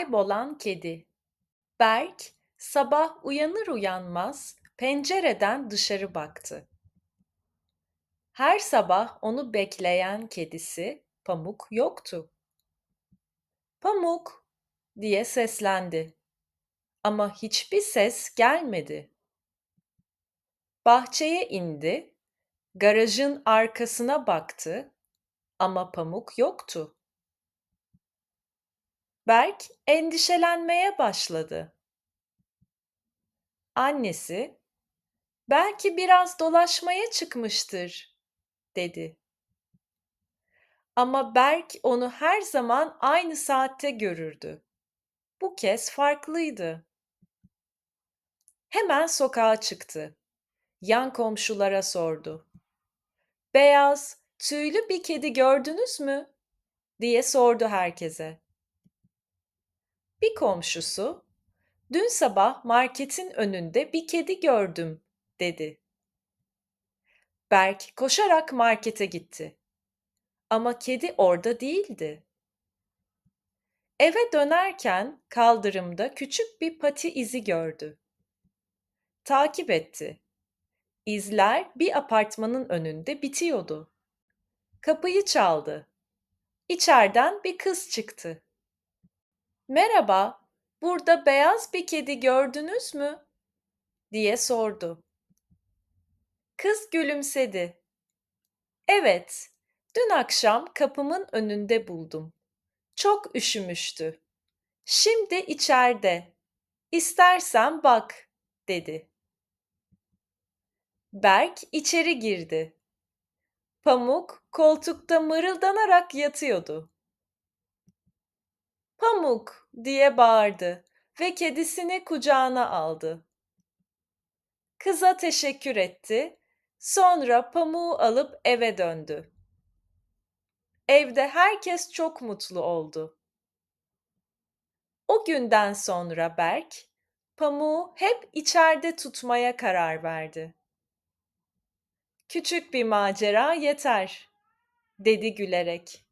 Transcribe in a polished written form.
Kaybolan kedi. Berk sabah uyanır uyanmaz pencereden dışarı baktı. Her sabah onu bekleyen kedisi Pamuk yoktu. Pamuk diye seslendi ama hiçbir ses gelmedi. Bahçeye indi, garajın arkasına baktı ama Pamuk yoktu. Berk endişelenmeye başladı. Annesi, "Belki biraz dolaşmaya çıkmıştır," dedi. Ama Berk onu her zaman aynı saatte görürdü. Bu kez farklıydı. Hemen sokağa çıktı. Yan komşulara sordu. "Beyaz, tüylü bir kedi gördünüz mü?" diye sordu herkese. Bir komşusu, "Dün sabah marketin önünde bir kedi gördüm," dedi. Berk koşarak markete gitti. Ama kedi orada değildi. Eve dönerken kaldırımda küçük bir pati izi gördü. Takip etti. İzler bir apartmanın önünde bitiyordu. Kapıyı çaldı. İçeriden bir kız çıktı. "Merhaba, burada beyaz bir kedi gördünüz mü?" diye sordu. Kız gülümsedi. "Evet, dün akşam kapımın önünde buldum. Çok üşümüştü. Şimdi içeride. İstersen bak," dedi. Berk içeri girdi. Pamuk koltukta mırıldanarak yatıyordu. "Pamuk!" diye bağırdı ve kedisini kucağına aldı. Kıza teşekkür etti. Sonra pamuğu alıp eve döndü. Evde herkes çok mutlu oldu. O günden sonra Berk, pamuğu hep içeride tutmaya karar verdi. "Küçük bir macera yeter," dedi gülerek.